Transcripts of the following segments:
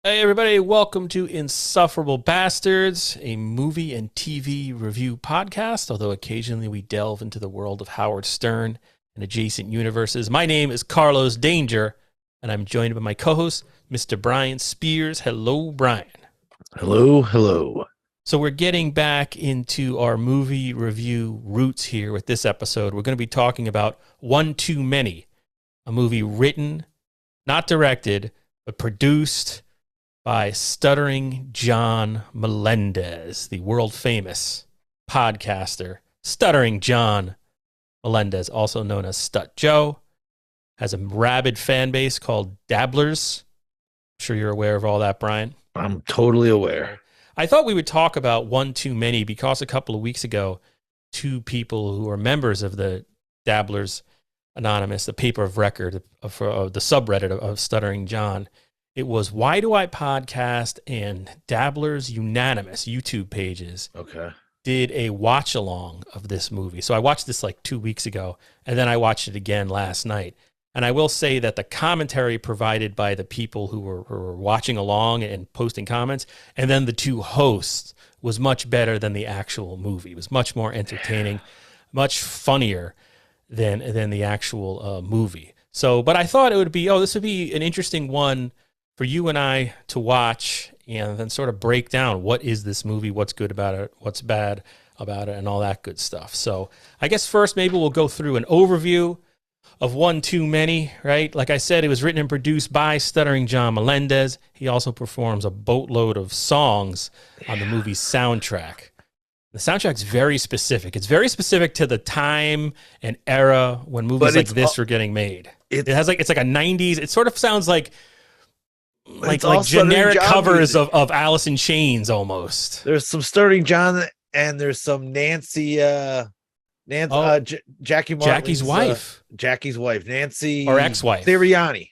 Hey everybody, welcome to Insufferable Bastards, a movie and TV review podcast, although occasionally we delve into the world of Howard Stern and adjacent universes. My name is Carlos Danger, and I'm joined by my co-host, Mr. Brian Spears. Hello, Brian. Hello, hello. So we're getting back into our movie review roots here with this episode. We're going to be talking about One Too Many, a movie written, not directed, but produced by Stuttering John Melendez, the world-famous podcaster. Stuttering John Melendez, also known as Stut Joe, has a rabid fan base called Dabblers. I'm sure you're aware of all that, Brian. I'm totally aware. I thought we would talk about One Too Many because a couple of weeks ago, two people who are members of the Dabblers Anonymous, the paper of record of the subreddit of Stuttering John, it was Why Do I Podcast and Dabblers Unanimous YouTube pages did a watch along of this movie. So I watched this like 2 weeks ago, and then I watched it again last night. And I will say that the commentary provided by the people who were watching along and posting comments, and then the two hosts, was much better than the actual movie. It was much more entertaining, much funnier than the actual movie. So, but I thought it would be, this would be an interesting one for you and I to watch and then sort of break down what is this movie, what's good about it, what's bad about it, and all that good stuff. So I guess first maybe we'll go through an overview of One Too Many, right? Like I said, it was written and produced by Stuttering John Melendez. He also performs a boatload of songs on the movie's soundtrack. The soundtrack's very specific. It's very specific to the time and era when movies like this were getting made. It's like a 90s. It sort of sounds like generic covers of Alice in Chains almost. There's some Stuttering John and there's some Nancy Jackie Martin's, Jackie's wife, Nancy, or ex-wife. Sirianni.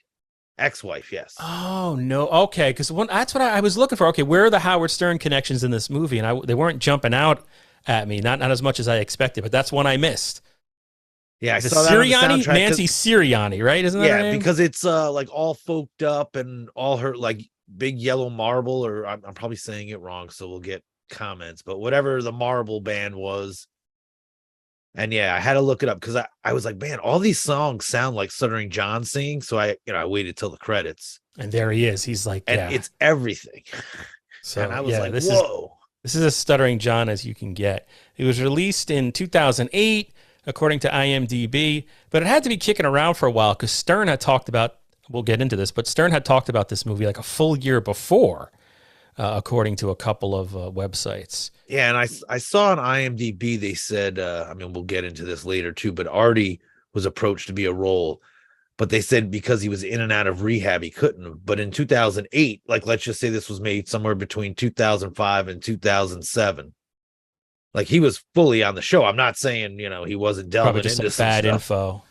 Ex-wife, yes. Oh, no. Okay, because that's what I was looking for. Okay, where are the Howard Stern connections in this movie? And they weren't jumping out at me, not as much as I expected, but that's one I missed. Yeah, I saw Sirianni, Nancy Sirianni, right? Isn't that her name? Because it's like all folked up and all her like big yellow marble, or I'm probably saying it wrong, so we'll get comments, but whatever the marble band was. And yeah, I had to look it up because I was like, man, all these songs sound like Stuttering John singing. So I waited till the credits. And there he is. He's like, and it's everything. So and I was like, this whoa. This is as Stuttering John as you can get. It was released in 2008, according to IMDb, but it had to be kicking around for a while because Stern had talked about, we'll get into this, but Stern had talked about this movie like a full year before, according to a couple of websites. Yeah, and I saw on IMDb, they said, we'll get into this later too, but Artie was approached to be a role, but they said because he was in and out of rehab, he couldn't have. But in 2008, like, let's just say this was made somewhere between 2005 and 2007. Like, he was fully on the show. I'm not saying, he wasn't delving into some bad stuff, info.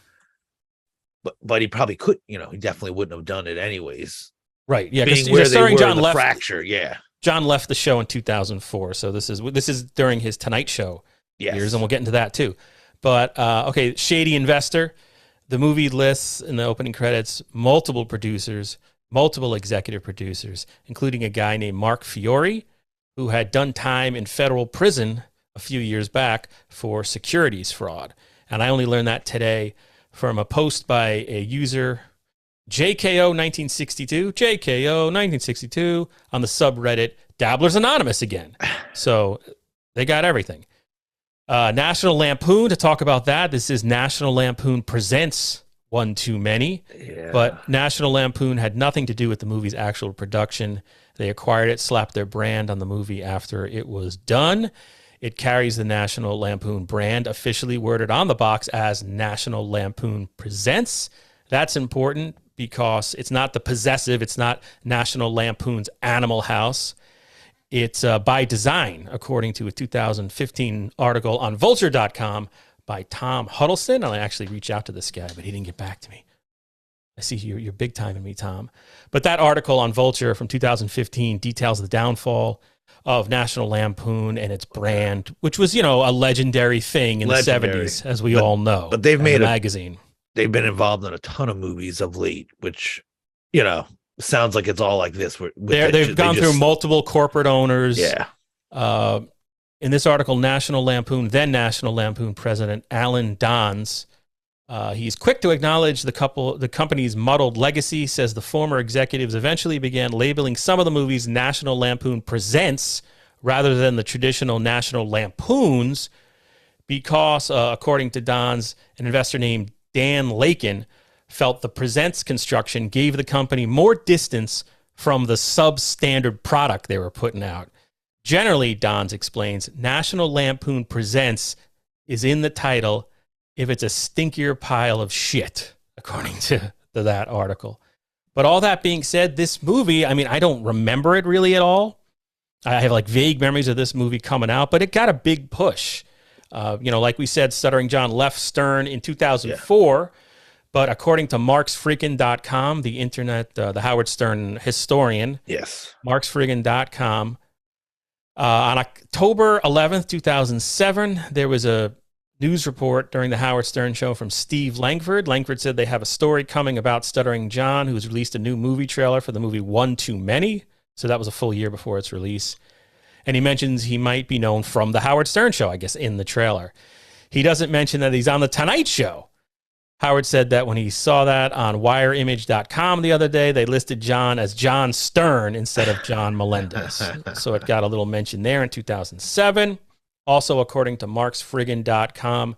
But he probably could, he definitely wouldn't have done it anyways. Right. Yeah. Because Stuttering John left. Fracture. Yeah. John left the show in 2004, so this is during his Tonight Show years, and we'll get into that too. But okay, Shady Investor. The movie lists in the opening credits multiple producers, multiple executive producers, including a guy named Mark Fiore, who had done time in federal prison a few years back for securities fraud. And I only learned that today from a post by a user, JKO1962 on the subreddit Dabblers Anonymous again. So they got everything. National Lampoon, to talk about that. This is National Lampoon Presents One Too Many. Yeah. But National Lampoon had nothing to do with the movie's actual production. They acquired it, slapped their brand on the movie after it was done. It carries the National Lampoon brand, officially worded on the box as National Lampoon Presents. That's important because it's not the possessive. It's not National Lampoon's Animal House. It's by design, according to a 2015 article on vulture.com by Tom Huddleston. I actually reached out to this guy, but he didn't get back to me. I see you're big time in me, Tom. But that article on Vulture from 2015 details the downfall of National Lampoon and its brand, which was, a legendary thing in the 70s, as we all know. But they've made a magazine. They've been involved in a ton of movies of late, which, sounds like it's all like this. They've gone through multiple corporate owners. Yeah. In this article, then National Lampoon president Alan Dons, he's quick to acknowledge the company's muddled legacy, says the former executives eventually began labeling some of the movies National Lampoon Presents rather than the traditional National Lampoons because, according to Dons, an investor named Dan Lakin felt the Presents construction gave the company more distance from the substandard product they were putting out. Generally, Dons explains, National Lampoon Presents is in the title if it's a stinkier pile of shit, according to that article. But all that being said, this movie, I mean, I don't remember it really at all. I have like vague memories of this movie coming out, but it got a big push. Like we said, Stuttering John left Stern in 2004, but according to marksfreakin.com, the internet, the Howard Stern historian, marksfreakin.com, on October 11th, 2007, there was a news report during the Howard Stern show from Steve Langford. Langford said they have a story coming about Stuttering John, who's released a new movie trailer for the movie One Too Many. So that was a full year before its release. And he mentions he might be known from the Howard Stern show, I guess, in the trailer. He doesn't mention that he's on the Tonight Show. Howard said that when he saw that on wireimage.com the other day, they listed John as John Stern instead of John Melendez. So it got a little mention there in 2007. Also, according to marksfriggin.com,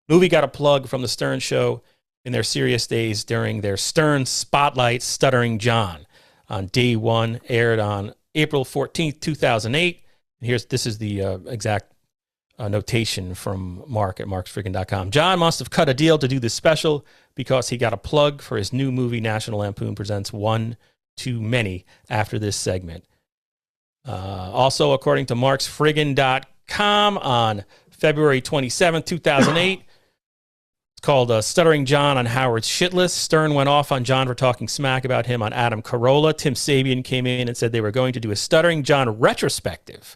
movie got a plug from the Stern show in their serious days during their Stern Spotlight Stuttering John on day one, aired on April 14th, 2008. This is the exact notation from Mark at marksfriggin.com. John must have cut a deal to do this special because he got a plug for his new movie, National Lampoon Presents One Too Many, after this segment. Also, according to marksfriggin.com, on February 27th, 2008, it's called Stuttering John on Howard's Shit List. Stern went off on John for talking smack about him on Adam Carolla. Tim Sabian came in and said they were going to do a Stuttering John retrospective,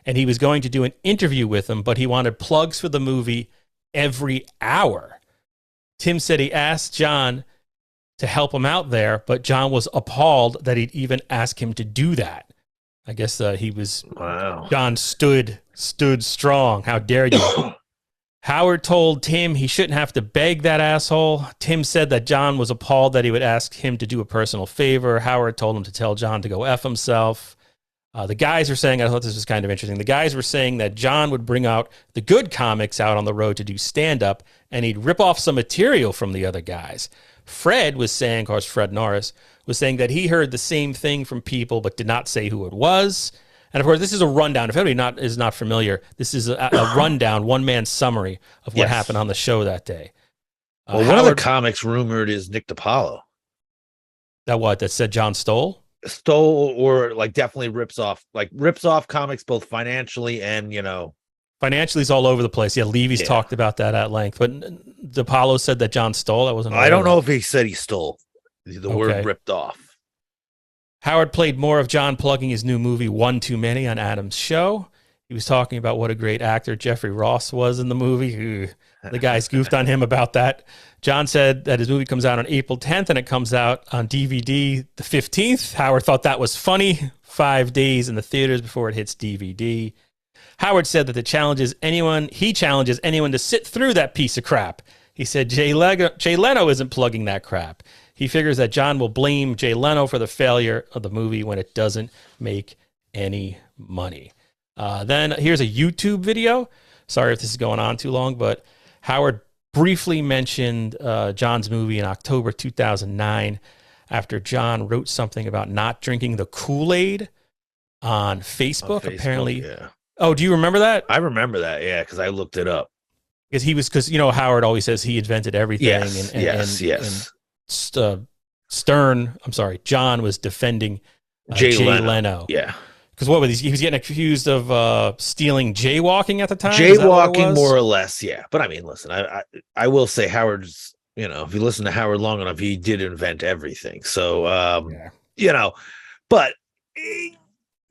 and he was going to do an interview with him, but he wanted plugs for the movie every hour. Tim said he asked John to help him out there, but John was appalled that he'd even ask him to do that. I guess he was... Wow. John stood strong. How dare you? Howard told Tim he shouldn't have to beg that asshole. Tim said that John was appalled that he would ask him to do a personal favor. Howard told him to tell John to go F himself. The guys were saying, I thought this was kind of interesting. The guys were saying that John would bring out the good comics out on the road to do stand-up, and he'd rip off some material from the other guys. Fred was saying, of course, Fred Norris, was saying that he heard the same thing from people, but did not say who it was. And of course, this is a rundown. If anybody is not familiar, this is a rundown, one-man summary of what happened on the show that day. Well, one of the comics rumored is Nick DiPaolo. That said John stole or like definitely rips off comics both financially and financially is all over the place. Levy's talked about that at length, but DiPaolo said that John stole. I don't know if he said he stole. The word ripped off. Howard played more of John plugging his new movie One Too Many on Adam's show. He was talking about what a great actor Jeffrey Ross was in the movie. The guys goofed on him about that. John said that his movie comes out on April 10th and it comes out on DVD the 15th. Howard thought that was funny. 5 days in the theaters before it hits DVD. Howard said that he challenges anyone to sit through that piece of crap. He said Jay Leno isn't plugging that crap. He figures that John will blame Jay Leno for the failure of the movie when it doesn't make any money. Then here's a YouTube video. Sorry if this is going on too long, but Howard briefly mentioned John's movie in October 2009 after John wrote something about not drinking the Kool-Aid on Facebook. Apparently. Yeah. Oh, do you remember that? I remember that, yeah, because I looked it up. Because Howard always says he invented everything. Yes. John was defending Jay Leno. Yeah. Because what was he was getting accused of stealing jaywalking at the time? Jaywalking, more or less, yeah. But I mean, listen, I will say Howard's, if you listen to Howard long enough, he did invent everything. So, but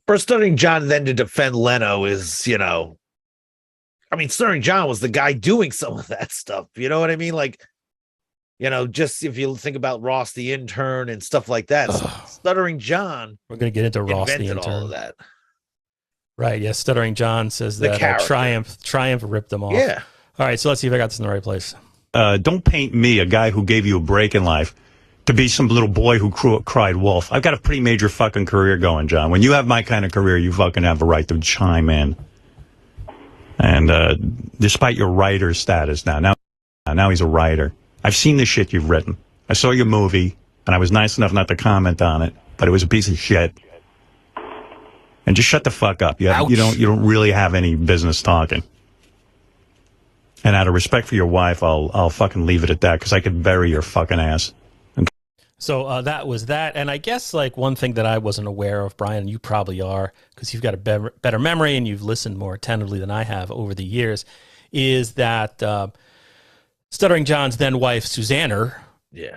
for Stuttering John then to defend Leno is, Stuttering John was the guy doing some of that stuff. You know what I mean? Like, just if you think about Ross the intern and stuff like that, Stuttering John. We're going to get into Ross the invented intern. all of that. Right. Yeah. Stuttering John says The that character. Triumph ripped them off. Yeah. All right. So let's see if I got this in the right place. Don't paint me, a guy who gave you a break in life, to be some little boy who cried wolf. I've got a pretty major fucking career going, John. When you have my kind of career, you fucking have a right to chime in. And despite your writer status now he's a writer. I've seen the shit you've written. I saw your movie, and I was nice enough not to comment on it, but it was a piece of shit. And just shut the fuck up. You don't really have any business talking. And out of respect for your wife, I'll fucking leave it at that, because I could bury your fucking ass. So that was that. And I guess like one thing that I wasn't aware of, Brian, and you probably are, because you've got a better memory and you've listened more attentively than I have over the years, is that Stuttering John's then wife, Suzzaner,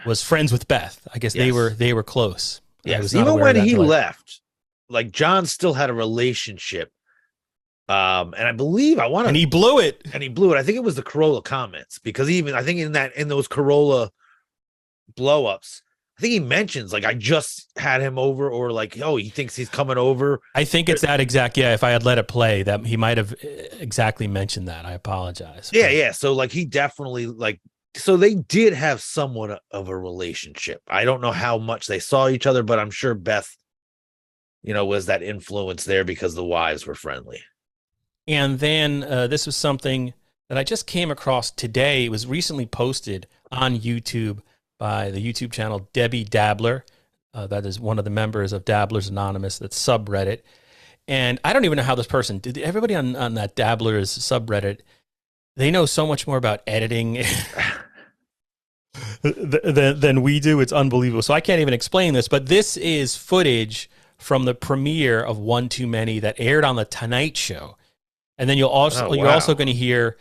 was friends with Beth. I guess they were close. Yes, even when he left, like John still had a relationship. And I believe and he blew it. I think it was the Corolla comments, because I think in those Corolla blow-ups, I think he mentions like, I just had him over, or like, oh, he thinks he's coming over. I think it's that exact. Yeah. If I had let it play, that he might have exactly mentioned that. I apologize. Yeah. So like, he definitely so they did have somewhat of a relationship. I don't know how much they saw each other, but I'm sure Beth, was that influence there because the wives were friendly. And then this was something that I just came across today. It was recently posted on YouTube by the YouTube channel Debbie Dabbler. That is one of the members of Dabblers Anonymous, that's subreddit. And I don't even know how this person did. Everybody on that Dabblers subreddit, they know so much more about editing than we do. It's unbelievable. So I can't even explain this, but this is footage from the premiere of One Too Many that aired on the Tonight Show. And then you're also going to hear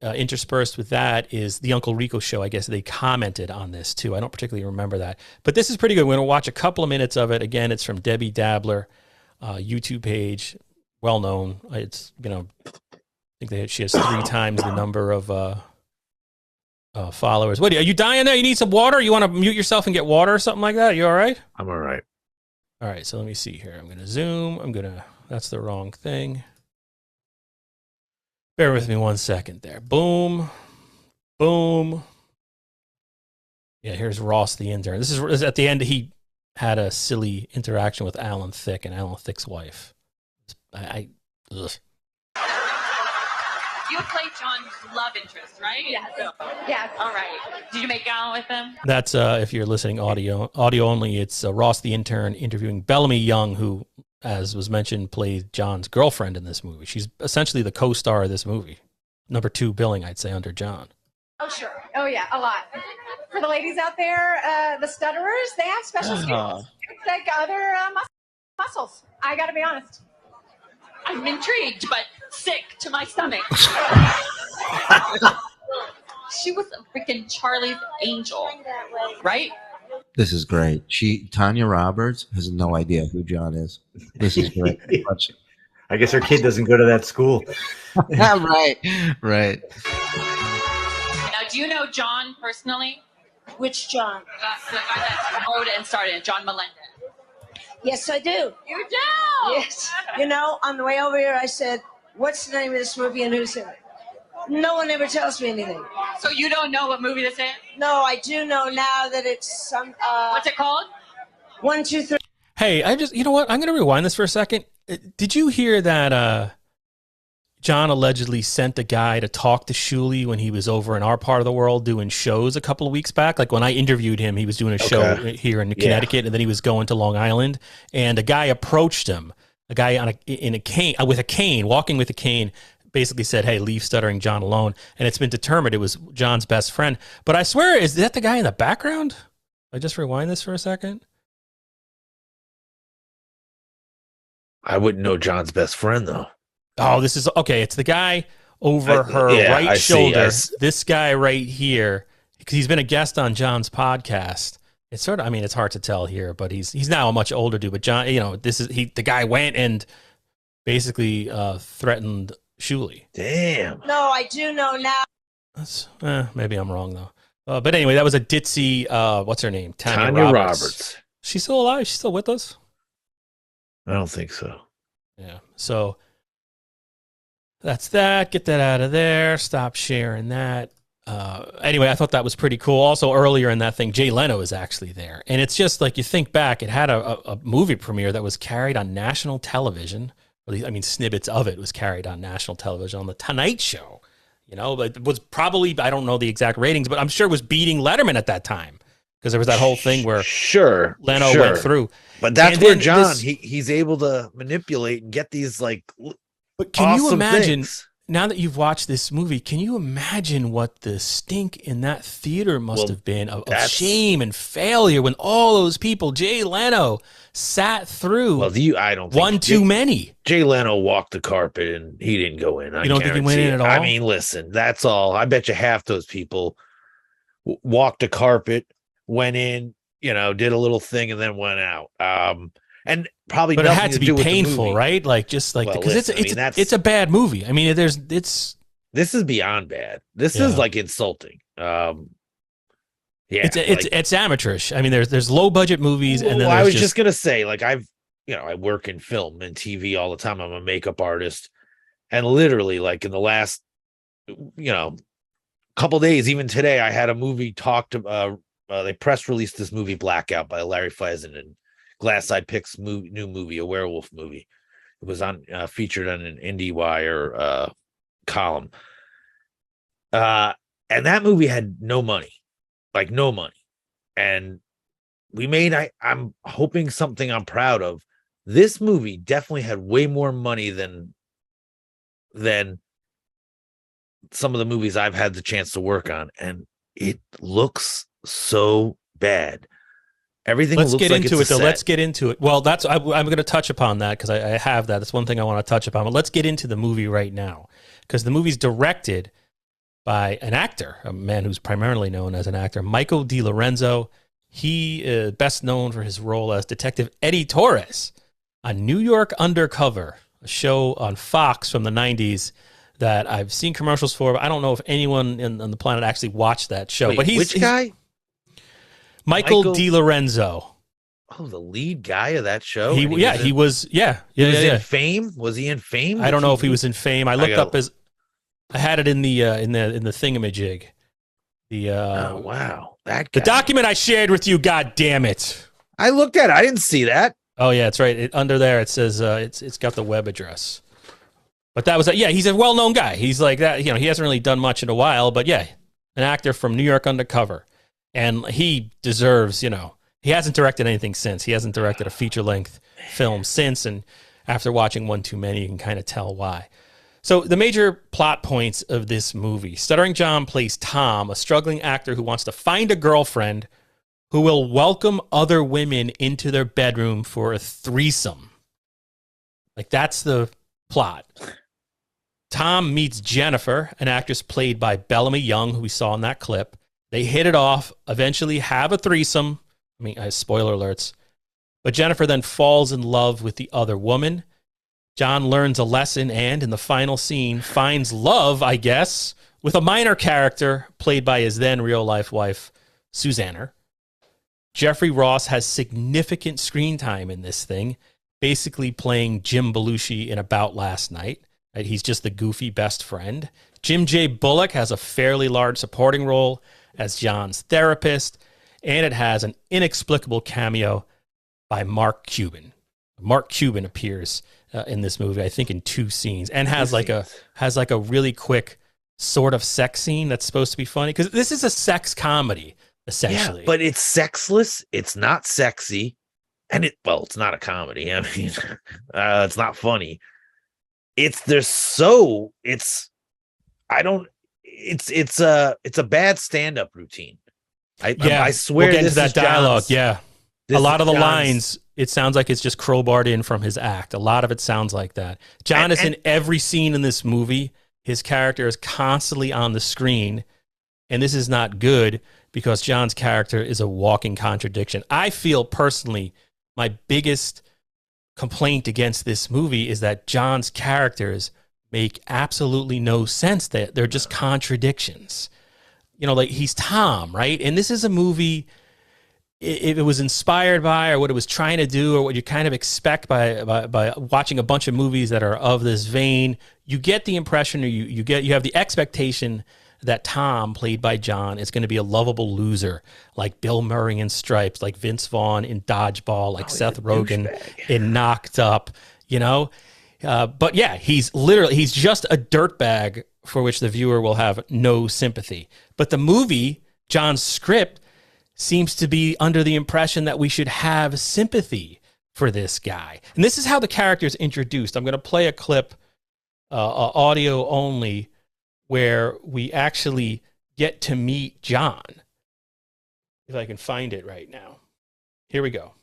interspersed with that is the Uncle Rico show. I guess they commented on this too. I don't particularly remember that, but this is pretty good. We're going to watch a couple of minutes of it. Again, it's from Debbie Dabbler, YouTube page, well known. It's I think she has 3 times the number of followers. What are you dying there? You need some water? You want to mute yourself and get water or something like that? Are you all right? I'm all right. All right. So let me see here. I'm going to zoom. That's the wrong thing. Bear with me 1 second there. Boom. Boom. Yeah, here's Ross the intern. This is at the end. He had a silly interaction with Alan Thicke and Alan Thicke's wife. Ugh. You played John's love interest, right? Yes. Yes. All right. Did you make out with him? That's if you're listening audio only. It's Ross the intern interviewing Bellamy Young, who, as was mentioned, played John's girlfriend in this movie. She's essentially the co-star of this movie. Number 2 billing, I'd say, under John. Oh, sure. Oh, yeah, a lot. For the ladies out there, the stutterers, they have special skills. It's like other muscles. I got to be honest. I'm intrigued, but sick to my stomach. She was a freaking Charlie's Angel, right? This is great. Tanya Roberts has no idea who John is. This is great. I guess her kid doesn't go to that school. Right. Now, do you know John personally? Which John? The guy that wrote it and started it, John Melendez. Yes, I do. You do? Yes. On the way over here, I said, what's the name of this movie and who's in it? No one ever tells me anything. So you don't know what movie this is? No, I do know now that it's some... What's it called? 1, 2, 3. Hey, you know what? I'm going to rewind this for a second. Did you hear that John allegedly sent a guy to talk to Shuley when he was over in our part of the world doing shows a couple of weeks back? Like when I interviewed him, he was doing a show here in Connecticut, and then he was going to Long Island, and a guy approached him, a guy in a cane, walking with a cane, basically said, hey, leave Stuttering John alone. And it's been determined it was John's best friend. But I swear, is that the guy in the background? I just rewind this for a second. I wouldn't know John's best friend, though. Oh, this is okay. It's the guy over her right shoulder. This guy right here, because he's been a guest on John's podcast. It's sort of, it's hard to tell here, but he's now a much older dude. But John, the guy went and basically threatened Shuley. Damn. No, I do know now. Maybe I'm wrong though. But anyway, that was a ditzy. What's her name? Tanya Roberts. She's still alive? She's still with us? I don't think so. Yeah. So that's that. Get that out of there. Stop sharing that. Anyway, I thought that was pretty cool. Also, earlier in that thing, Jay Leno is actually there. And it's just like you think back, it had a movie premiere that was carried on national television. I mean, snippets of it was carried on national television on The Tonight Show. You know, but it was probably, I don't know the exact ratings, but I'm sure it was beating Letterman at that time because there was that whole thing where Leno went through. But that's where John, he's able to manipulate and get these like But can you imagine, things. Now that you've watched this movie, can you imagine what the stink in that theater must have been of shame and failure when all those people, Jay Leno, sat through I don't think one too many. Jay Leno walked the carpet and he didn't go in. You don't think he went in at all? I mean, listen, that's all. I bet you half those people walked the carpet, went in, you know, did a little thing and then went out. And probably, but it had to be painful, right? Like just like because it's a bad movie. I mean, this is beyond bad. This is like insulting. Yeah, it's amateurish. I mean, there's low budget movies, and then I was just gonna say, like I work in film and TV all the time. I'm a makeup artist, and literally, like in the last, couple days, even today, I had a movie they press released this movie Blackout by Larry Fleisman. Glass-Eyed Picks new movie, a werewolf movie. It was featured on an IndieWire column. And that movie had no money. And we made, I'm hoping something I'm proud of. This movie definitely had way more money than some of the movies I've had the chance to work on. And it looks so bad. Everything. Let's get into it, though. Let's get into it. Well, I'm going to touch upon that because I have that. That's one thing I want to touch upon. But let's get into the movie right now because the movie's directed by an actor, a man who's primarily known as an actor, Michael DiLorenzo. He is best known for his role as Detective Eddie Torres on New York Undercover, a show on Fox from the 90s that I've seen commercials for, but I don't know if anyone on the planet actually watched that show. Wait, but which guy? Michael DiLorenzo. Oh, the lead guy of that show. He was in Fame. Was he in Fame? I don't know if he was in Fame. I looked up I had it in the thingamajig. Oh wow, that guy. The document I shared with you. God damn it! I looked at it. I didn't see that. Oh yeah, it's right. Under there it says it's got the web address. But that was he's a well-known guy. He's like that. He hasn't really done much in a while, but yeah, an actor from New York Undercover. And he deserves, he hasn't directed anything since. He hasn't directed a feature-length film since. And after watching One Too Many, you can kind of tell why. So the major plot points of this movie. Stuttering John plays Tom, a struggling actor who wants to find a girlfriend who will welcome other women into their bedroom for a threesome. Like, that's the plot. Tom meets Jennifer, an actress played by Bellamy Young, who we saw in that clip. They hit it off, eventually have a threesome. I mean, spoiler alerts. But Jennifer then falls in love with the other woman. John learns a lesson and, in the final scene, finds love, I guess, with a minor character played by his then real-life wife, Suzzaner. Jeffrey Ross has significant screen time in this thing, basically playing Jim Belushi in About Last Night. Right? He's just the goofy best friend. Jim J. Bullock has a fairly large supporting role as John's therapist, and it has an inexplicable cameo by Mark Cuban. Mark Cuban appears in this movie, I think, in 2 scenes, and has like a really quick sort of sex scene that's supposed to be funny because this is a sex comedy essentially. Yeah, but it's sexless. It's not sexy, and it's not a comedy. I mean, it's not funny. It's a bad stand-up routine. I swear we'll get this into that dialogue. John's, a lot of the lines, it sounds like it's just crowbarred in from his act. A lot of it sounds like that. John is in every scene in this movie. His character is constantly on the screen, and this is not good because John's character is a walking contradiction. I feel personally my biggest complaint against this movie is that John's characters make absolutely no sense. That they're just contradictions. Like he's Tom, right? And this is a movie if it was inspired by or what it was trying to do or what you kind of expect by watching a bunch of movies that are of this vein, you get the impression or you have the expectation that Tom, played by John, is going to be a lovable loser like Bill Murray in Stripes, like Vince Vaughn in Dodgeball, like Seth Rogen in Knocked Up, you know? But yeah, he's just a dirtbag for which the viewer will have no sympathy. But the movie, John's script, seems to be under the impression that we should have sympathy for this guy. And this is how the character is introduced. I'm going to play a clip, audio only, where we actually get to meet John. If I can find it right now. Here we go.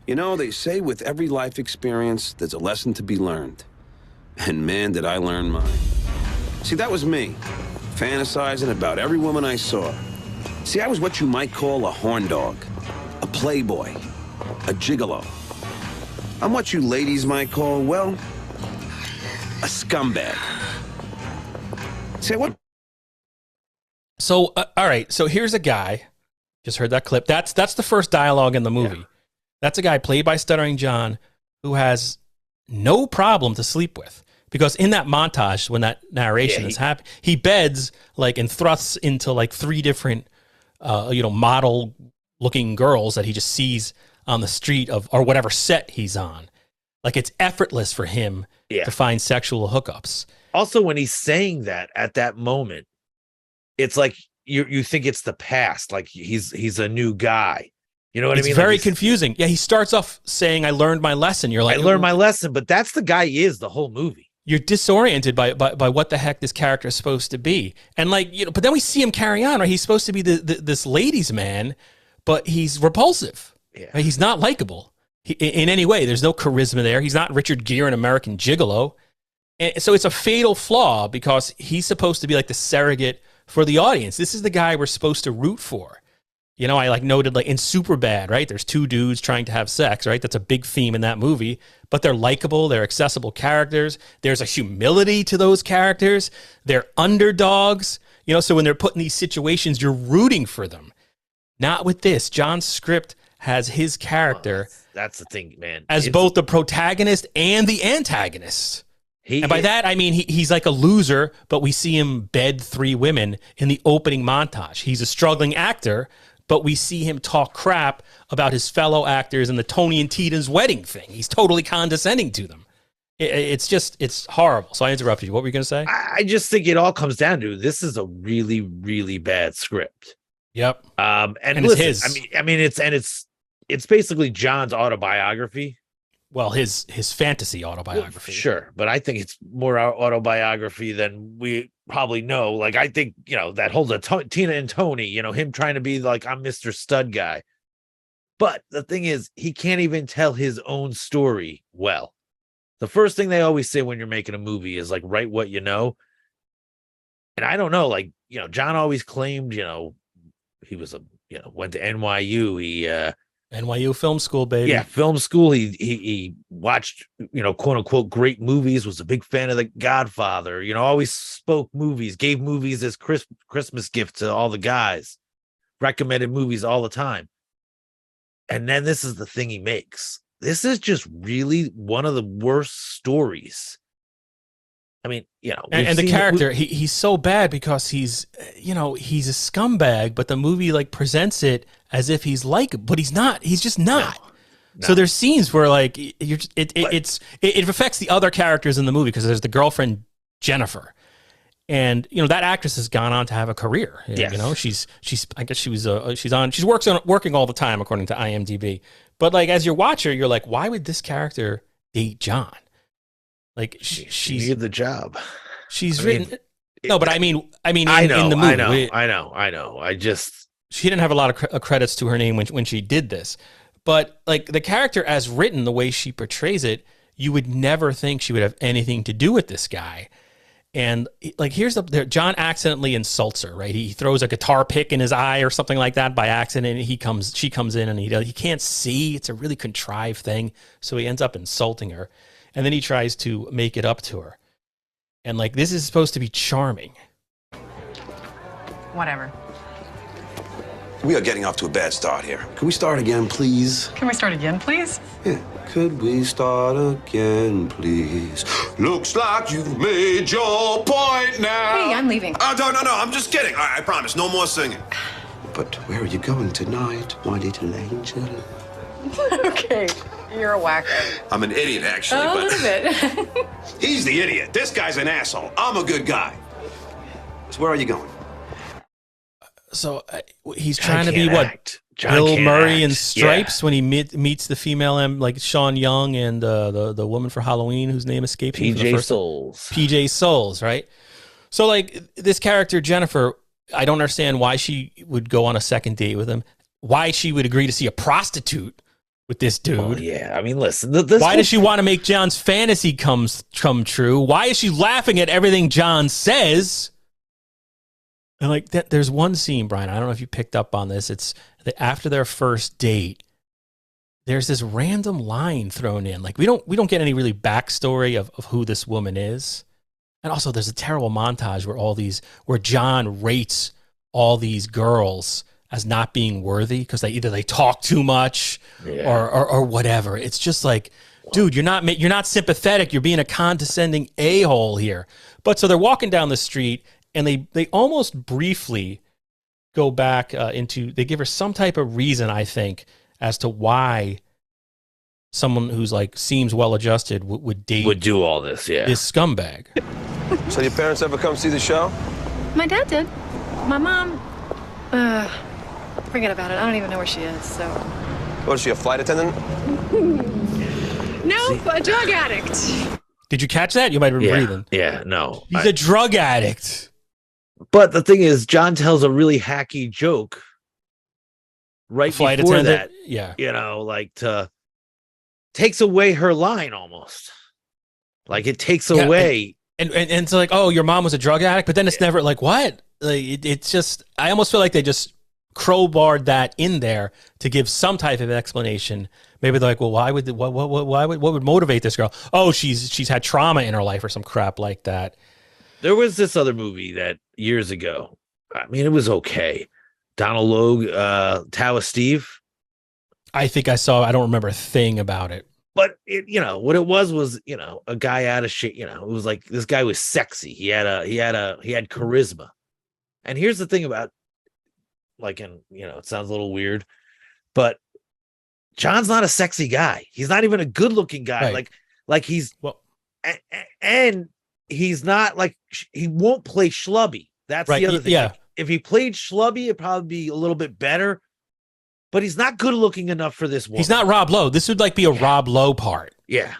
You know, they say with every life experience, there's a lesson to be learned. And man, did I learn mine. See, that was me, fantasizing about every woman I saw. See, I was what you might call a horn dog, a playboy, a gigolo. I'm what you ladies might call, well, a scumbag. Say what? So, all right. So here's a guy. Just heard that clip. That's the first dialogue in the movie. Yeah. That's a guy played by Stuttering John who has no problem to sleep with. Because in that montage, when that narration is happening, he beds like and thrusts into like 3 different, model looking girls that he just sees on the street of or whatever set he's on. Like it's effortless for him to find sexual hookups. Also, when he's saying that at that moment, it's like you think it's the past, like he's a new guy. You know what I mean? It's very confusing. Yeah, he starts off saying, "I learned my lesson." You're like, "I learned my lesson," but that's the guy he is the whole movie. You're disoriented by what the heck this character is supposed to be, and but then we see him carry on. Right, he's supposed to be this ladies' man, but he's repulsive. Yeah, right? He's not likable in any way. There's no charisma there. He's not Richard Gere in American Gigolo, and so it's a fatal flaw because he's supposed to be like the surrogate for the audience. This is the guy we're supposed to root for. You know, I noted like in Superbad, right? There's 2 dudes trying to have sex, right? That's a big theme in that movie, but they're likable. They're accessible characters. There's a humility to those characters. They're underdogs, so when they're put in these situations, you're rooting for them. Not with this. John's script has his character. That's the thing, man. As both the protagonist and the antagonist. And by that, I mean, he's like a loser, but we see him bed 3 women in the opening montage. He's a struggling actor, but we see him talk crap about his fellow actors and the Tony and Tita's wedding thing. He's totally condescending to them. It's horrible. So I interrupted you. What were you going to say? I just think it all comes down to this is a really, really bad script. Yep. And listen, it's his. It's basically John's autobiography. Well, his fantasy autobiography. Sure, but I think it's more our autobiography than we probably know. Like, I think, that whole Tina and Tony, him trying to be like, I'm Mr. Stud Guy. But the thing is, he can't even tell his own story well. The first thing they always say when you're making a movie is like, write what you know. And I don't know, like, John always claimed, he was went to NYU. NYU film school, baby. Yeah, film school. He watched, quote unquote, great movies, was a big fan of The Godfather, always spoke movies, gave movies as Christmas gift to all the guys, recommended movies all the time. And then this is the thing he makes. This is just really one of the worst stories. I mean, and the character, he's so bad because he's a scumbag, but the movie like presents it as if he's likable, but he's not. He's just not. No. So there's scenes where like it affects the other characters in the movie because there's the girlfriend Jennifer, and that actress has gone on to have a career. Yes. She's I guess she's working all the time according to IMDb. But like as you watch her, you're like, why would this character date John? Like she needed the job. She's written. No, but I mean, in the movie, I know. She didn't have a lot of credits to her name when she did this, but like the character as written, the way she portrays it, you would never think she would have anything to do with this guy. And like John accidentally insults her, right? He throws a guitar pick in his eye or something like that by accident. And she comes in and he can't see. It's a really contrived thing, so he ends up insulting her. And then he tries to make it up to her. And like, this is supposed to be charming. Whatever. We are getting off to a bad start here. Can we start again, please? Can we start again, please? Yeah. Could we start again, please? Looks like you've made your point now. Hey, I'm leaving. No. I'm just kidding. I promise. No more singing. But where are you going tonight, my little angel? Okay, you're a wacko. I'm an idiot, actually. A but little bit. he's the idiot. This guy's an asshole. I'm a good guy. So where are you going? So he's trying to be what? Bill Murray in Stripes when he meets the female, like Sean Young and the woman for Halloween whose name escapes me. PJ Souls. PJ Souls, right? So like this character Jennifer, I don't understand why she would go on a second date with him. Why she would agree to see a prostitute with this dude. Well, yeah, I mean, listen. Why does she want to make John's fantasy come true? Why is she laughing at everything John says? And like that, there's one scene, Brian. I don't know if you picked up on this. It's that after their first date, there's this random line thrown in. Like we don't get any really backstory of who this woman is. And also, there's a terrible montage where John rates all these girls as not being worthy because they talk too much or whatever. It's just like, dude, you're not sympathetic. You're being a condescending a-hole here. But so they're walking down the street. And they almost briefly go back they give her some type of reason, I think, as to why someone who's like seems well-adjusted would do all this, this scumbag. So your parents ever come see the show? My dad did. My mom, forget about it. I don't even know where she is, so. What, is she a flight attendant? Nope, a drug addict. Did you catch that? You might have been breathing. Yeah, no. He's a drug addict. But the thing is, John tells a really hacky joke right Flight before attendant? that. Yeah. You know, like takes away her line almost. Like it takes away. And it's like, oh, your mom was a drug addict, but then it's never like, what? Like it's just, I almost feel like they just crowbarred that in there to give some type of explanation. Maybe they're like, well, what would motivate this girl? Oh, she's had trauma in her life or some crap like that. There was this other movie that years ago. I mean, it was okay. Donald Logue, Tao of Steve. I think I saw. I don't remember a thing about it. But it, what it was, a guy out of shape. It was like this guy was sexy. He had charisma. And here's the thing about, like, and it sounds a little weird, but John's not a sexy guy. He's not even a good-looking guy. Right. Like he's and he's not like he won't play schlubby. That's right. the other thing. Yeah. Like, if he played schlubby, it'd probably be a little bit better. But he's not good looking enough for this woman. He's not Rob Lowe. This would like be a Rob Lowe part. Yeah.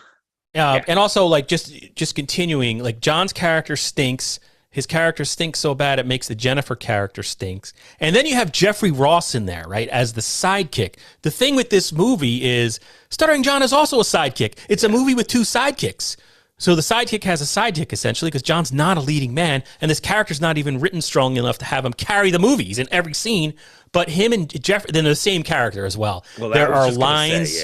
And also like just continuing, like John's character stinks. His character stinks so bad it makes the Jennifer character stinks. And then you have Jeffrey Ross in there, right, as the sidekick. The thing with this movie is Stuttering John is also a sidekick. It's a movie with two sidekicks. So the sidekick has a sidekick, essentially, because John's not a leading man, and this character's not even written strong enough to have him carry the movie. He's in every scene, but him and Jeffrey, then the same character as well. There are lines.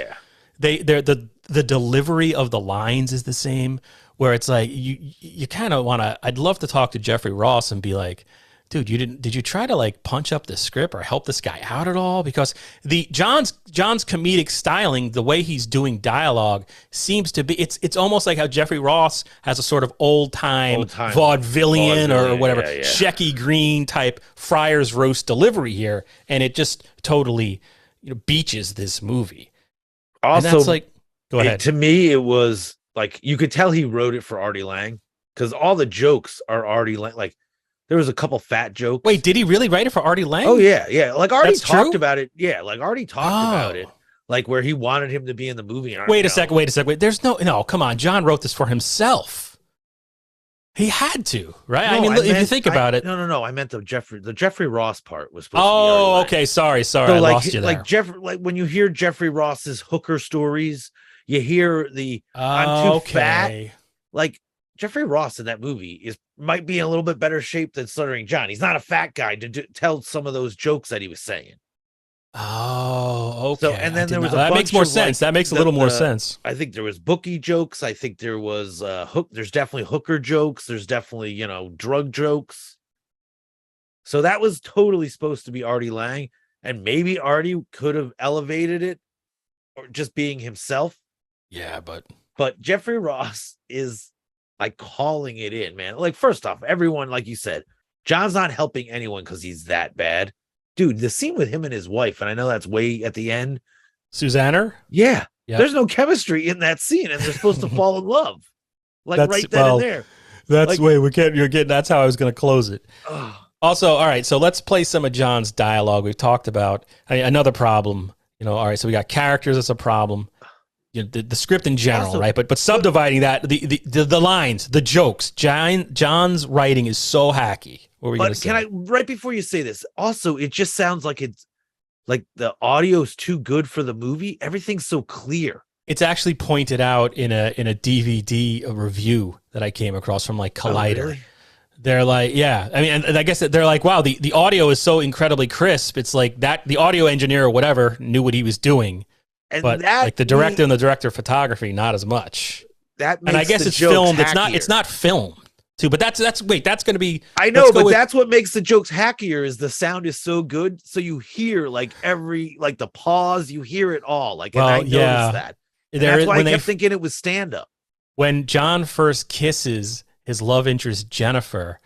The delivery of the lines is the same, where it's like you kind of want to. I'd love to talk to Jeffrey Ross and be like, dude, did you try to like punch up the script or help this guy out at all? Because John's comedic styling, the way he's doing dialogue seems to be, it's almost like how Jeffrey Ross has a sort of old time vaudevillian or whatever, Shecky Green type Friars roast delivery here. And it just totally, beaches this movie. Also, and that's like, go ahead. To me, it was like, you could tell he wrote it for Artie Lang because all the jokes are Artie Lang. Like, there was a couple fat jokes. Wait, did he really write it for Artie Lang? Oh, yeah. Yeah. Like, Artie talked true? about it. Yeah. Like, Artie talked about it. Like, where he wanted him to be in the movie. Wait a second. There's no, come on. John wrote this for himself. He had to, right? No, I mean, if you think about it. No. I meant the Jeffrey Ross part was supposed to be Oh, okay. Sorry. So, I like, lost you there. Like when you hear Jeffrey Ross's hooker stories, you hear I'm too fat. Like, Jeffrey Ross in that movie might be in a little bit better shape than Stuttering John. He's not a fat guy to tell some of those jokes that he was saying. Oh, okay. So, and then there was that makes more sense. That makes a little more sense. I think there was bookie jokes. I think there was there's definitely hooker jokes. There's definitely, drug jokes. So that was totally supposed to be Artie Lang, and maybe Artie could have elevated it or just being himself. Yeah, but Jeffrey Ross is like calling it in, man. Like, first off, everyone, like you said, John's not helping anyone because he's that bad. Dude, the scene with him and his wife, and I know that's way at the end. Suzzaner? Yeah. Yep. There's no chemistry in that scene, and they're supposed to fall in love. Like right then and there. That's that's how I was going to close it. Also, all right, so let's play some of John's dialogue. We've talked about another problem. All right, so we got characters as a problem. The script in general, also, right? But subdividing that, the lines, the jokes. John's writing is so hacky. What were you going to say? Can I, right before you say this, also, it just sounds like it's like the audio's too good for the movie. Everything's so clear. It's actually pointed out in a DVD review that I came across from like Collider. Oh, really? They're like, yeah. I mean, and I guess they're like, wow, the audio is so incredibly crisp. It's like that the audio engineer or whatever knew what he was doing. But like the director and the director of photography, not as much. That makes and I guess it's filmed. Hackier. It's not filmed too. But that's going to be. I know, but that's what makes the jokes hackier. Is the sound is so good, so you hear like the pause, you hear it all. Like, and I noticed that. And that's why I kept thinking it was stand up. When John first kisses his love interest Jennifer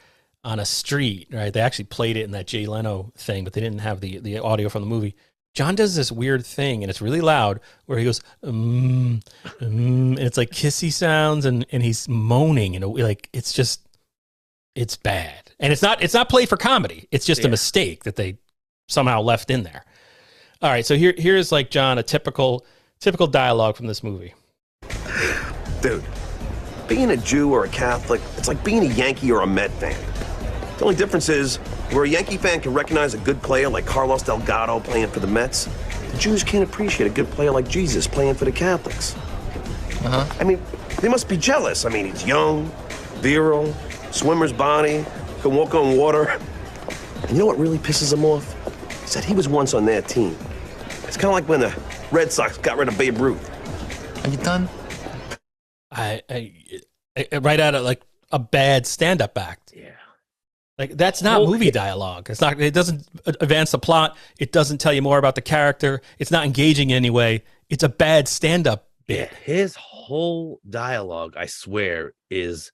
on a street, right? They actually played it in that Jay Leno thing, but they didn't have the audio from the movie. John does this weird thing, and it's really loud, where he goes, and it's like kissy sounds, and he's moaning, and like it's bad, and it's not played for comedy. It's just a mistake that they somehow left in there. All right, so here's like John, a typical dialogue from this movie. Dude, being a Jew or a Catholic, it's like being a Yankee or a Met fan. The only difference is, where a Yankee fan can recognize a good player like Carlos Delgado playing for the Mets, the Jews can't appreciate a good player like Jesus playing for the Catholics. I mean, they must be jealous. I mean, he's young, virile, swimmer's body, can walk on water. And you know what really pisses him off? Is that he was once on their team. It's kind of like when the Red Sox got rid of Babe Ruth. Are you done? I right out of like a bad stand-up act. Yeah. Like that's not movie dialogue. It's not. It doesn't advance the plot. It doesn't tell you more about the character. It's not engaging in any way. It's a bad stand-up bit. His whole dialogue, I swear, is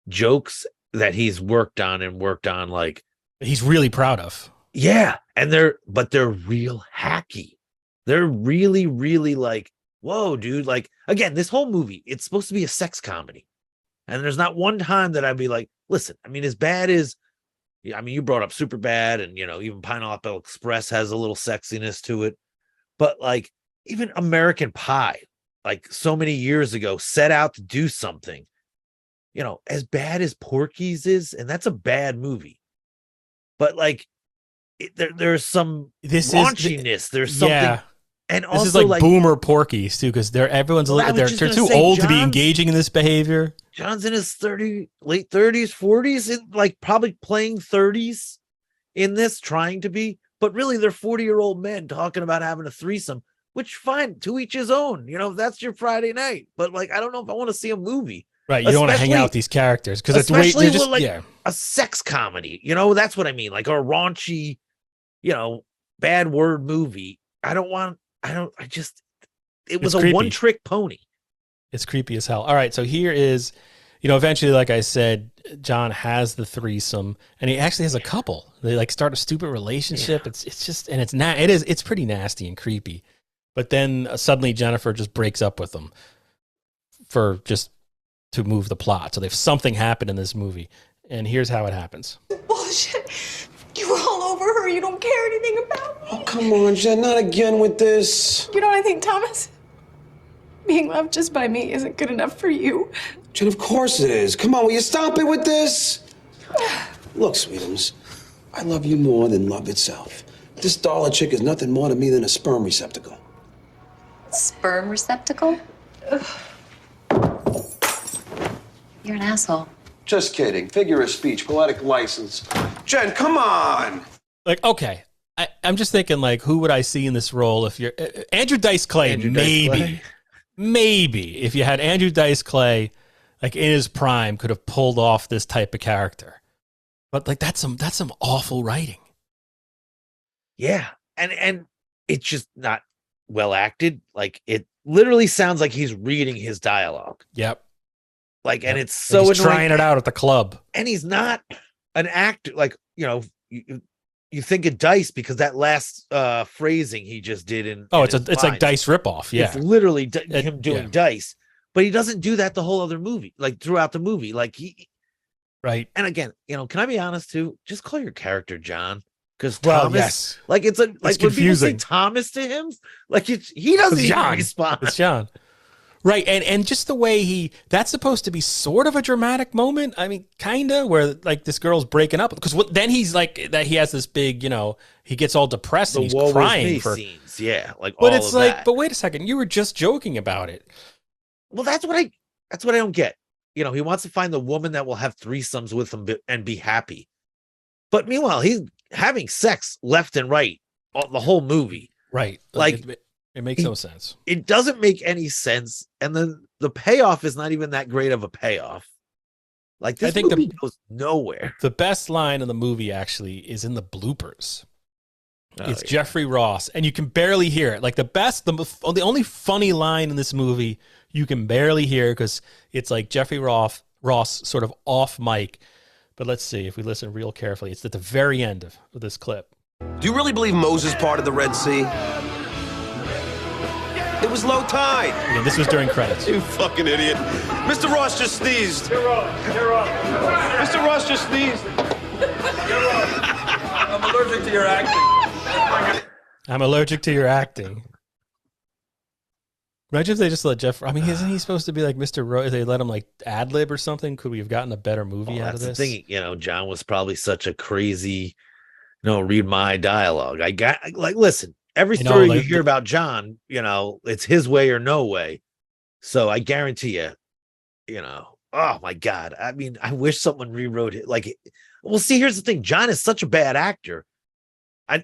jokes that he's worked on like he's really proud of. Yeah, and they're real hacky. They're really, really like, whoa, dude. Like, again, this whole movie, it's supposed to be a sex comedy. And there's not one time that I'd be like, listen, I mean, as bad as, I mean, you brought up Superbad, and, even Pineapple Express has a little sexiness to it. But, like, even American Pie, like, so many years ago, set out to do something, as bad as Porky's is, and that's a bad movie. But, like, there's some raunchiness. There's something. Yeah. And this is like boomer Porky's too, because everyone's they're too old to be engaging in this behavior. John's in his late 30s, 40s, like probably playing 30s in this, trying to be, but really they're 40-year-old men talking about having a threesome, which fine, to each his own. That's your Friday night. But like, I don't know if I want to see a movie. Right, you don't want to hang out with these characters because it's way just a sex comedy. That's what I mean, like a raunchy, bad word movie. It was a one-trick pony. It's creepy as hell. All right, so here is, eventually, like I said, John has the threesome, and he actually has a couple. They like start a stupid relationship. Yeah. It's just, and it's pretty nasty and creepy. But then suddenly Jennifer just breaks up with him to move the plot. So there's something happened in this movie, and here's how it happens. Bullshit. You were all over her. You don't care anything about me. Oh, come on, Jen. Not again with this. You know what I think, Thomas? Being loved just by me isn't good enough for you. Jen, of course it is. Come on, will you stop it with this? Look, sweetums, I love you more than love itself. This dollar chick is nothing more to me than a sperm receptacle. Sperm receptacle? You're an asshole. Just kidding. Figure of speech, poetic license. Jen, come on. Like, okay. I'm just thinking, like, who would I see in this role if you're Andrew Dice Clay? Maybe if you had Andrew Dice Clay, like in his prime, could have pulled off this type of character. But like that's some awful writing. Yeah. And it's just not well acted. Like it literally sounds like he's reading his dialogue. Yep. Like, and it's so he's annoying. trying it out at the club. And he's not an actor. Like, you know, you think of Dice because that last phrasing he just did it's like Dice ripoff. Yeah. It's literally him doing Dice. But he doesn't do that the whole other movie, like throughout the movie. Like right. And again, you know, can I be honest too? Just call your character John. Because Thomas, yes. Like it's like when people say Thomas to him, like he doesn't even respond. It's John. Right. And just the way that's supposed to be sort of a dramatic moment. I mean, kind of, where like this girl's breaking up. Because then he's like, that he has this big, you know, he gets all depressed and he's crying for scenes. Yeah. Like, but all it's of like, that. but wait a second, you were just joking about it. Well, that's what I don't get. You know, he wants to find the woman that will have threesomes with him and be happy. But meanwhile, he's having sex left and right the whole movie. Right. Like it makes no sense. It doesn't make any sense. And then the payoff is not even that great of a payoff. Like this movie goes nowhere. The best line in the movie actually is in the bloopers. It's Jeffrey Ross, and you can barely hear it. Like the only funny line in this movie you can barely hear because it's like Jeffrey Ross sort of off mic. But let's see if we listen real carefully. It's at the very end of this clip. Do you really believe Moses parted the Red Sea? It was low tide. Yeah, this was during credits. You fucking idiot. Mr. Ross just sneezed. You're wrong. Mr. Ross just sneezed. You're wrong. I'm allergic to your acting. I'm allergic to your acting. Imagine if they just let Jeff. I mean, isn't he supposed to be like Mr. Rose? They let him like ad lib or something. Could we have gotten a better movie out of this? That's the thing. You know, John was probably such a crazy, read my dialogue. I got like, listen, every story you hear about John, it's his way or no way. So I guarantee you, oh my God. I mean, I wish someone rewrote it. Like, well, see, here's the thing. John is such a bad actor.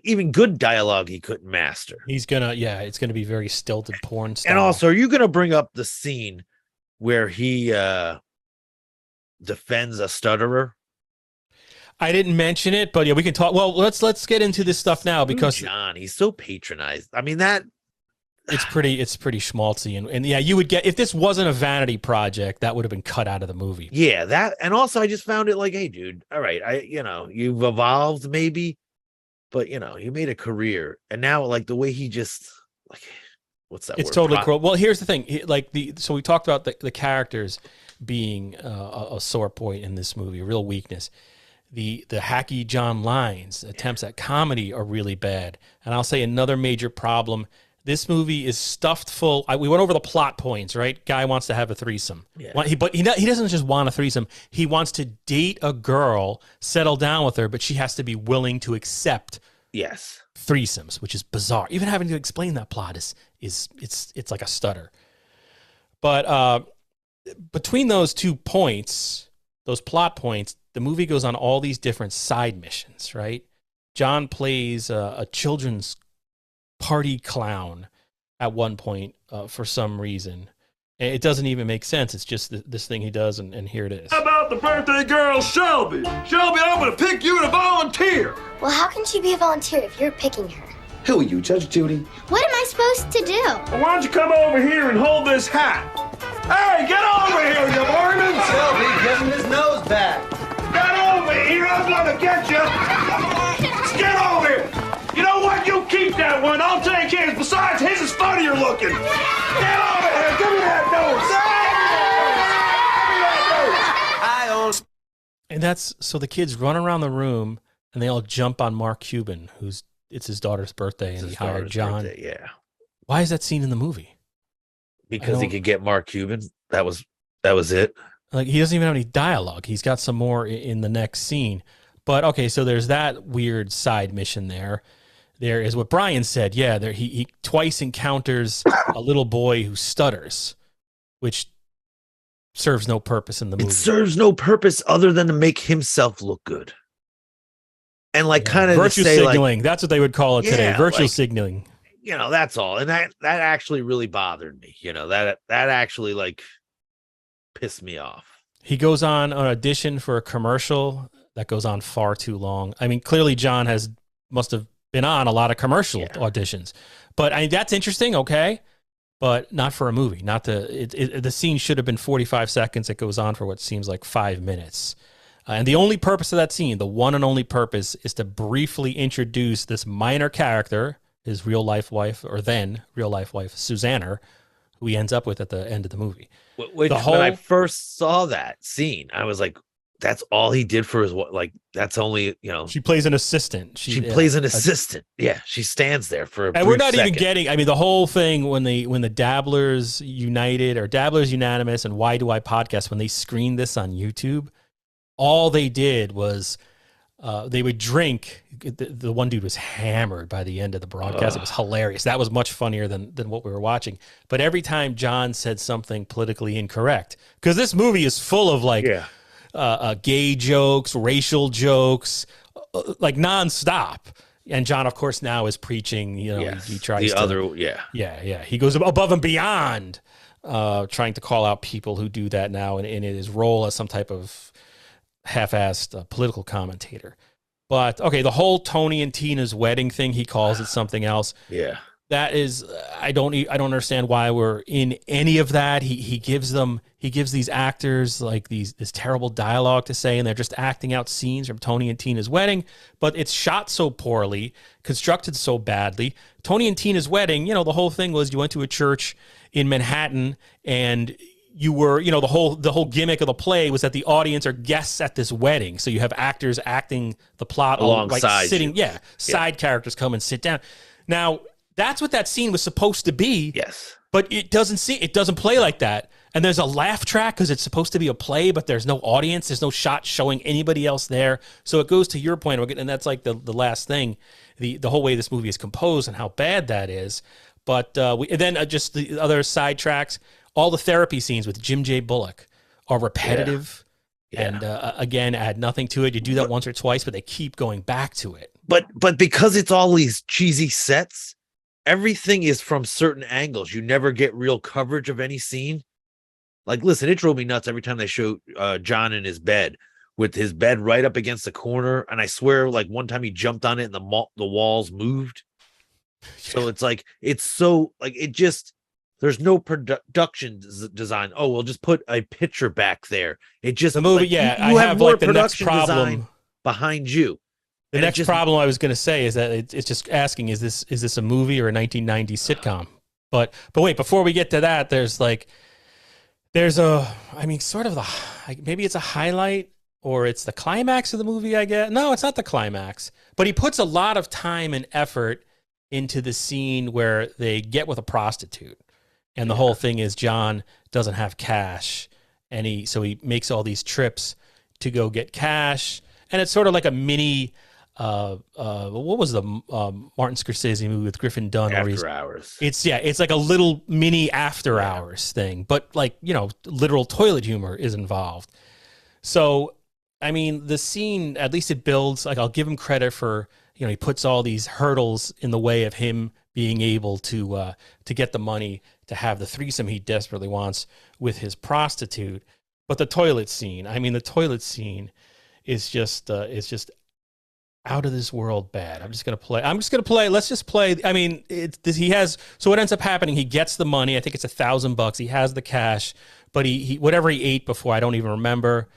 Even good dialogue he couldn't master. It's gonna be very stilted porn style. And also, are you gonna bring up the scene where he defends a stutterer? I didn't mention it, but yeah, we can talk. Well, let's get into this stuff now because John, he's so patronized. I mean, that it's pretty schmaltzy, and yeah, you would get if this wasn't a vanity project, that would have been cut out of the movie. Yeah, that, and also I just found it like, hey, dude, all right, you've evolved maybe. But, you made a career, and now, like, the way he just, like, what's that it's word? Totally cruel. Well, here's the thing. So we talked about the characters being a sore point in this movie, a real weakness. The hacky John lines, attempts at comedy are really bad. And I'll say another major problem, this movie is stuffed full. We went over the plot points, right? Guy wants to have a threesome. Yeah. But he doesn't just want a threesome. He wants to date a girl, settle down with her, but she has to be willing to accept threesomes, which is bizarre. Even having to explain that plot is it's like a stutter. But between those 2 points, those plot points, the movie goes on all these different side missions, right? John plays a children's party clown at one point for some reason. It doesn't even make sense. It's just this thing he does, and here it is. How about the birthday girl, Shelby? Shelby, I'm going to pick you to volunteer. Well, how can she be a volunteer if you're picking her? Who are you, Judge Judy? What am I supposed to do? Well, why don't you come over here and hold this hat? Hey, get over here, you Mormon! Shelby, give him his nose back. Get over here, I'm going to get you. Get over here. You know what? You keep that one. I'll take his. Besides, his is funnier looking. Get over here. Give me that nose. I own. And that's so the kids run around the room and they all jump on Mark Cuban, it's his daughter's birthday, and he hired John. Birthday, yeah. Why is that scene in the movie? Because he could get Mark Cuban. That was it. Like, he doesn't even have any dialogue. He's got some more in the next scene. But okay, so there's that weird side mission there. There is what Brian said. Yeah, he twice encounters a little boy who stutters, which serves no purpose in the movie. It serves no purpose other than to make himself look good. And kind of virtue signaling. That's what they would call it today. Virtue signaling. That's all. And that actually really bothered me. That actually pissed me off. He goes on an audition for a commercial that goes on far too long. I mean, clearly John must have been on a lot of commercial auditions, but that's interesting. Okay. But not for a movie. Not the scene should have been 45 seconds. It goes on for what seems like 5 minutes. And the only purpose of that scene, the one and only purpose, is to briefly introduce this minor character, his real life wife, or then real life wife, Suzzaner, who he ends up with at the end of the movie. When I first saw that scene, I was like, that's all he did for his, that's only, She plays an assistant. She plays an assistant. Yeah, she stands there for a and we're not second. even getting, I mean, the whole thing when the Dabblers United or Dabblers Unanimous and Why Do I Podcast, when they screened this on YouTube, all they did was they would drink. The one dude was hammered by the end of the broadcast. It was hilarious. That was much funnier than what we were watching. But every time John said something politically incorrect, because this movie is full of gay jokes, racial jokes, like nonstop. And John, of course, now is preaching. He tries he goes above and beyond, trying to call out people who do that now, and in his role as some type of half-assed political commentator. But okay, the whole Tony and Tina's wedding thing, he calls it something else. Yeah, that is, I don't understand why we're in any of that. He gives these actors like this terrible dialogue to say, and they're just acting out scenes from Tony and Tina's wedding. But it's shot so poorly, constructed so badly. Tony and Tina's wedding, the whole thing was you went to a church in Manhattan and you were, the whole gimmick of the play was that the audience are guests at this wedding. So you have actors acting the plot alongside, sitting, side characters come and sit down. Now, that's what that scene was supposed to be. Yes. But it doesn't play like that. And there's a laugh track because it's supposed to be a play, but there's no audience. There's no shot showing anybody else there. So it goes to your point, and that's like the last thing, the whole way this movie is composed and how bad that is. But just the other side tracks, all the therapy scenes with Jim J. Bullock are repetitive and, again, add nothing to it. You do that once or twice, but they keep going back to it. But because it's all these cheesy sets, everything is from certain angles. You never get real coverage of any scene. Like, listen, it drove me nuts every time they show John in his bed with his bed right up against the corner. And I swear, like, one time he jumped on it and the walls moved. So it's like, it's so, like, it just... There's no production design. Oh, we'll just put a picture back there. It just the movie. you I have more like the next problem design behind you. The next problem I was going to say is that it's just asking: is this a movie or a 1990s sitcom? But wait, before we get to that, there's sort of maybe it's a highlight or it's the climax of the movie. I guess no, it's not the climax, but he puts a lot of time and effort into the scene where they get with a prostitute. And the whole thing is John doesn't have cash, and so he makes all these trips to go get cash. And it's sort of like a mini, what was the Martin Scorsese movie with Griffin Dunn? After Hours. It's like a little mini After Hours thing, but literal toilet humor is involved. So, I mean, the scene, at least it builds, I'll give him credit for, he puts all these hurdles in the way of him being able to get the money to have the threesome he desperately wants with his prostitute. But the toilet scene is just out of this world bad. Let's just play. I mean, so what ends up happening, he gets the money. I think it's $1,000. He has the cash, but he whatever he ate before, I don't even remember.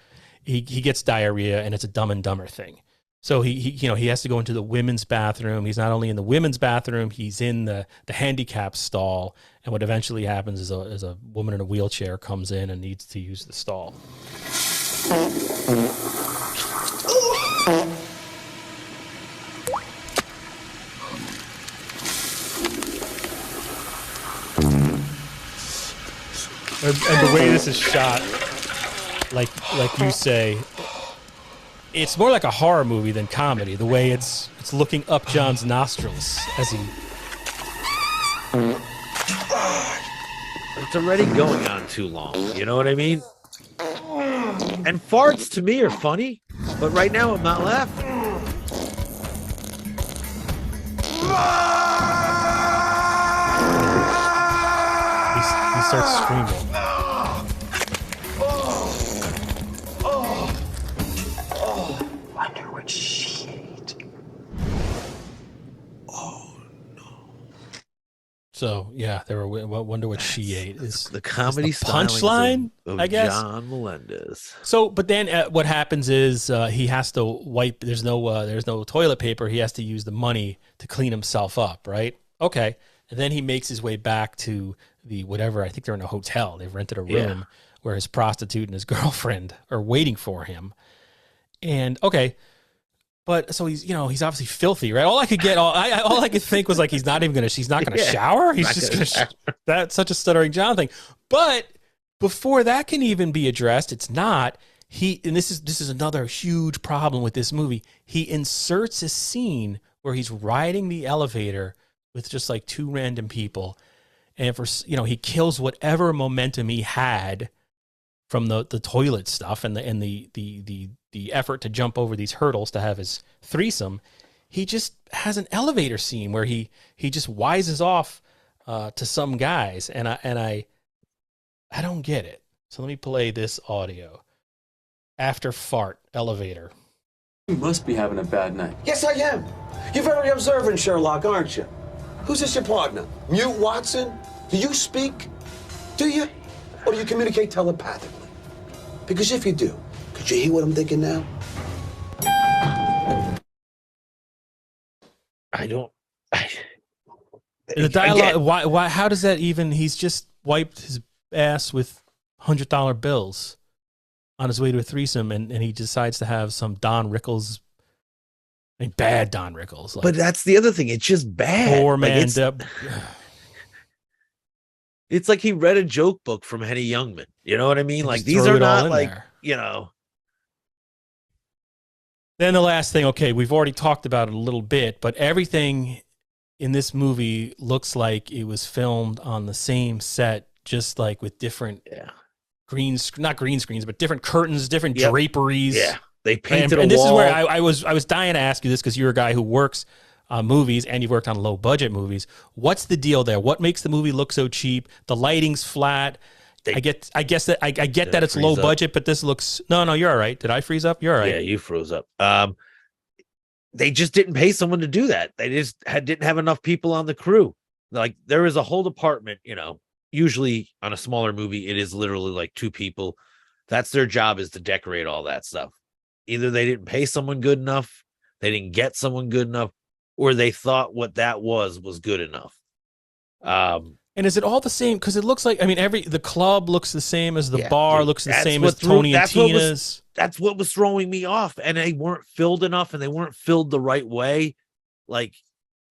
He gets diarrhea, and it's a Dumb and Dumber thing. So he has to go into the women's bathroom. He's not only in the women's bathroom, he's in the handicap stall. And what eventually happens is a woman in a wheelchair comes in and needs to use the stall. And the way this is shot, like you say, it's more like a horror movie than comedy. The way it's looking up John's nostrils as he... It's already going on too long. You know what I mean? And farts to me are funny, but right now I'm not laughing. He starts screaming. So yeah, they were. Wonder what she ate. Is the comedy punchline? Of I guess John Melendez. So, but then what happens is he has to wipe. There's no toilet paper. He has to use the money to clean himself up. Right? Okay. And then he makes his way back to the whatever. I think they're in a hotel. They've rented a room where his prostitute and his girlfriend are waiting for him. And okay. But so he's obviously filthy, right? All I could think was like, she's not gonna shower. He's just gonna shower. That's such a Stuttering John thing. But before that can even be addressed, it's not. And this is another huge problem with this movie. He inserts a scene where he's riding the elevator with just like two random people, and he kills whatever momentum he had from the toilet stuff and the effort to jump over these hurdles to have his threesome. He just has an elevator scene where he just wises off to some guys, and I don't get it. So let me play this audio. After fart, elevator. You must be having a bad night. Yes, I am. You're very observant, Sherlock, aren't you? Who's this your partner? Mute Watson? Do you speak? Do you? Or do you communicate telepathically? Because if you do, could you hear what I'm thinking now? The dialogue. Why? How does that even? He's just wiped his ass with $100 bills on his way to a threesome, and he decides to have some Don Rickles. I mean, bad Don Rickles. But that's the other thing. It's just bad. Poor man. It's like he read a joke book from Henny Youngman. You know what I mean? Like, these are not like, there. Then the last thing, okay, we've already talked about it a little bit, but everything in this movie looks like it was filmed on the same set, just like with different not green screens, but different curtains, different draperies. Yeah. They painted and a this wall. is where I was dying to ask you this, because you're a guy who works on movies and you've worked on low budget movies. What's the deal there? What makes the movie look so cheap? The lighting's flat. I get that it's low budget, but this looks no, you're all right. Did I freeze up? You're all right. Yeah, you froze up. They just didn't pay someone to do that. They just didn't have enough people on the crew. Like, there is a whole department, usually on a smaller movie, it is literally like two people. That's their job, is to decorate all that stuff. Either they didn't pay someone good enough, they didn't get someone good enough, or they thought what that was good enough. And is it all the same? Because it looks like, the club looks the same as the bar, looks the same as Tony and Tina's. That's what was throwing me off. And they weren't filled enough, and they weren't filled the right way. Like,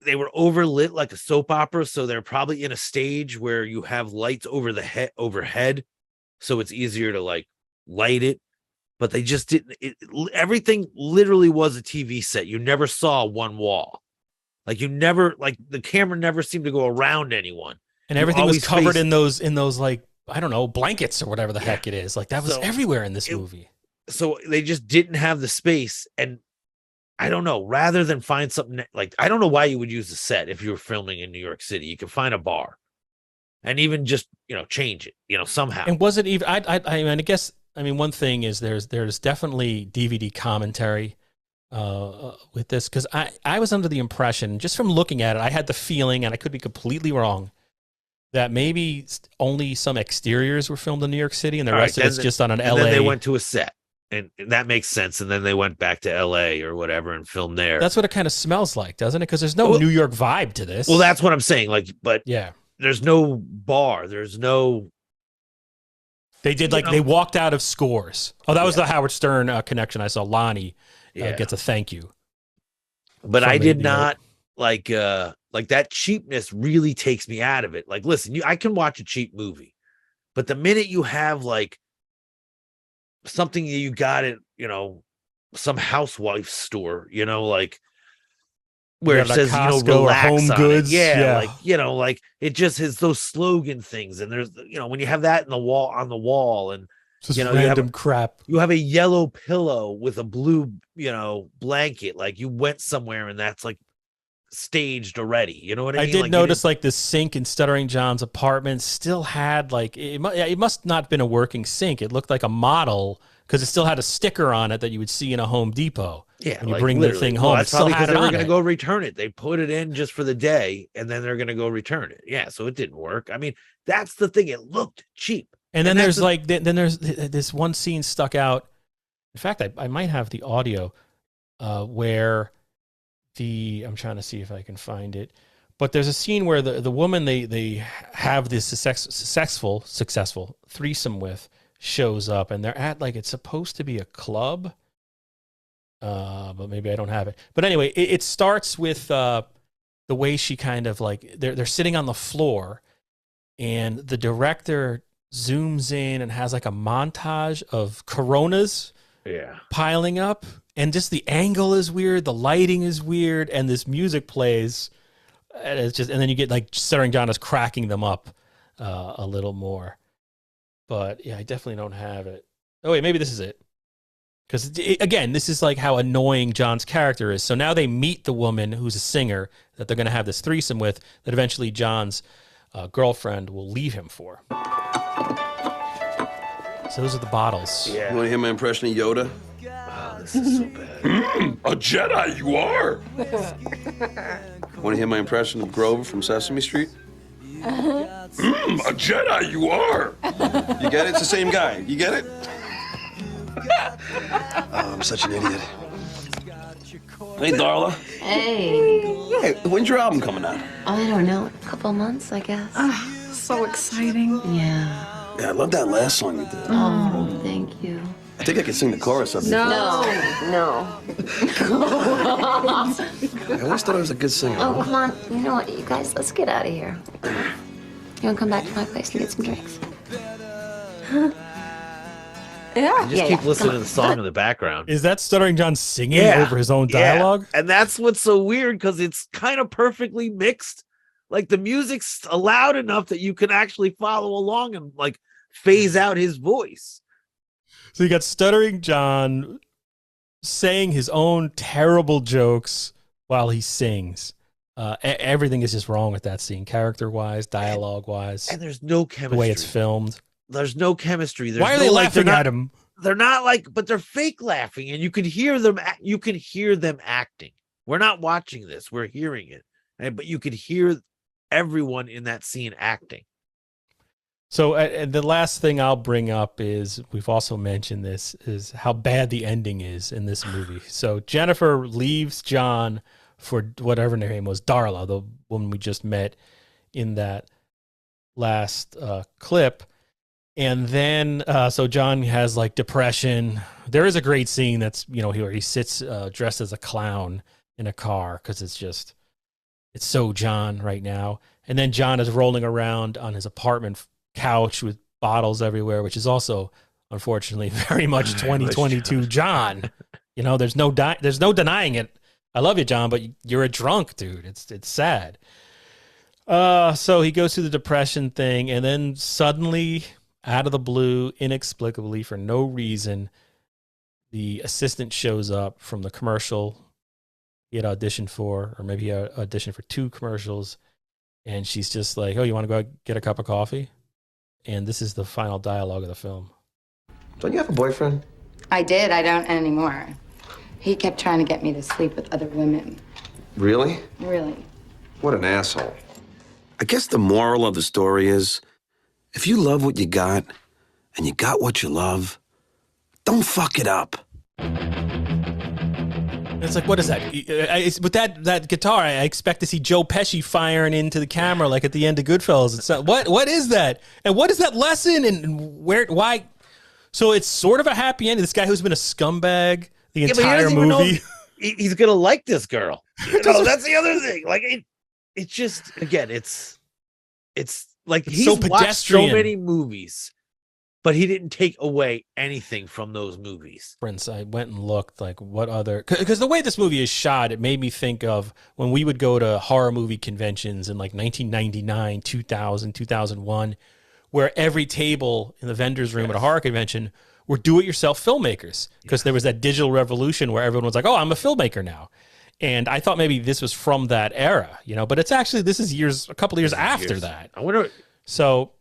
they were overlit like a soap opera. So they're probably in a stage where you have lights overhead. So it's easier to like light it. But they just didn't. Everything literally was a TV set. You never saw one wall. Like, the camera never seemed to go around anyone. And everything was covered in those like, I don't know, blankets or whatever the heck it is. Like, that was everywhere in this movie. So they just didn't have the space. And I don't know, rather than find something like, I don't know why you would use a set if you were filming in New York City. You could find a bar and even just, change it, somehow. And was it even, I guess, one thing is there's definitely DVD commentary with this, because I was under the impression, just from looking at it, I had the feeling, and I could be completely wrong, that maybe only some exteriors were filmed in New York City and the rest of it's just on an LA. Then they went to a set, and that makes sense. And then they went back to LA or whatever and filmed there. That's what it kind of smells like, doesn't it? Because there's no New York vibe to this. Well, that's what I'm saying. Like, but yeah, there's no bar. There's no. They did they walked out of Scores. Oh, that was the Howard Stern connection. I saw Lonnie gets a thank you. But I did not like that cheapness really takes me out of it. Like, listen, I can watch a cheap movie, but the minute you have like something that you got at, some housewife store, like where it says, relax Home on Goods. It. Like it just has those slogan things. And there's, when you have that on the wall and, just random crap. You have a yellow pillow with a blue, blanket. Like, you went somewhere and that's like staged already. You know what I mean? I did notice like the sink in Stuttering John's apartment still had like, it must not have been a working sink. It looked like a model, because it still had a sticker on it that you would see in a Home Depot. Yeah, when you bring the thing home, Well, it that's still probably had because they it were on going to it. go return it. They put it in just for the day, and then they're going to go return it. Yeah, so it didn't work. I mean, that's the thing. It looked cheap. And then there's then there's this one scene stuck out. In fact, I might have the audio where I'm trying to see if I can find it. But there's a scene where the woman they have this successful threesome with shows up, and they're at like, it's supposed to be a club, but maybe I don't have it. But anyway, it starts with the way she kind of like they're sitting on the floor, and the director zooms in and has like a montage of Coronas piling up, and just the angle is weird, the lighting is weird, and this music plays, and it's just, and then you get like Stuttering John is cracking them up a little more. But yeah, I definitely don't have it. Oh wait, maybe this is it. Because again, this is like how annoying John's character is. So now they meet the woman who's a singer that they're going to have this threesome with, that eventually John's girlfriend will leave him for. So those are the bottles. Yeah. You want to hear my impression of Yoda? Oh, this is so bad. A Jedi, you are. Want to hear my impression of Grover from Sesame Street? A Jedi, you are. You get it? It's the same guy. You get it? Oh, I'm such an idiot. Hey, Darla. Hey. Hey, when's your album coming out? I don't know. A couple months, I guess. So exciting. Yeah. Yeah, I love that last song you did. Oh, thank you. I think I can sing the chorus of it. No. I always thought I was a good singer. Oh, come on. You know what, you guys, let's get out of here. You want to come back to my place and get some drinks? Yeah. Just keep listening to the song in the background. Is that Stuttering John singing over his own dialogue? Yeah. And that's what's so weird, because it's kind of perfectly mixed. Like the music's loud enough that you can actually follow along and like phase out his voice. So you got Stuttering John saying his own terrible jokes while he sings. Everything is just wrong with that scene, character-wise, dialogue-wise. And there's no chemistry. The way it's filmed. There's no chemistry. There's Why are they laughing at him? They're not like, but they're fake laughing, and you can hear them. You can hear them acting. We're not watching this; we're hearing it, but you could hear everyone in that scene acting. So the last thing I'll bring up is, we've also mentioned this, is how bad the ending is in this movie. So Jennifer leaves John for whatever her name was, Darla, the woman we just met in that last clip. And then, so John has like depression. There is a great scene that's, where he sits dressed as a clown in a car, because it's so John right now. And then John is rolling around on his apartment couch with bottles everywhere, which is also, unfortunately, very much 2022 John. There's no denying it. I love you, John, but you're a drunk, dude. It's sad. So he goes through the depression thing, and then suddenly, out of the blue, inexplicably, for no reason, the assistant shows up from the commercial he had auditioned for, or maybe he had auditioned for 2 commercials, and she's just like, "Oh, you want to go get a cup of coffee?" And this is the final dialogue of the film. Don't you have a boyfriend? I did. I don't anymore. He kept trying to get me to sleep with other women. Really? Really. What an asshole. I guess the moral of the story is, if you love what you got, and you got what you love, don't fuck it up. It's like, what is that? With that guitar, I expect to see Joe Pesci firing into the camera like at the end of Goodfellas. It's not, what is that? And what is that lesson? And why? So it's sort of a happy ending. This guy who's been a scumbag the entire movie. He's gonna like this girl. That's the other thing. Like it's just, again, it's like he's so watched so pedestrian. many movies, but he didn't take away anything from those movies. Prince, I went and looked, like, what other, because the way this movie is shot, it made me think of when we would go to horror movie conventions in like 1999, 2000, 2001, where every table in the vendor's room at a horror convention were do-it-yourself filmmakers, because there was that digital revolution where everyone was like, "Oh, I'm a filmmaker now." And I thought maybe this was from that era, but it's actually, this is a couple of years after that. I wonder. So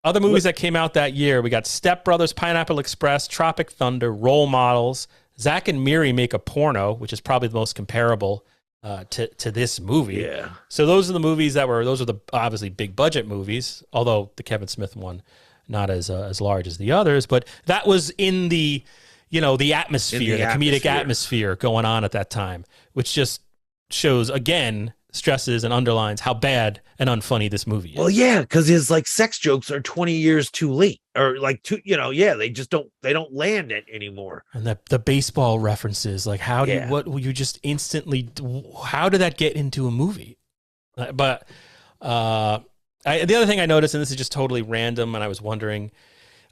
other movies that came out that year, we got Step Brothers, Pineapple Express, Tropic Thunder, Role Models, Zach and Miri make a porno, which is probably the most comparable to this movie. Yeah. So those are the movies those are the obviously big budget movies, although the Kevin Smith one, not as large as the others, but that was in the, the atmosphere, the comedic atmosphere going on at that time, which just shows, again, stresses and underlines how bad and unfunny this movie is. Well, yeah, because his like sex jokes are 20 years too late, or like they just don't land it anymore. And the baseball references, like how did that get into a movie? But the other thing I noticed, and this is just totally random, and I was wondering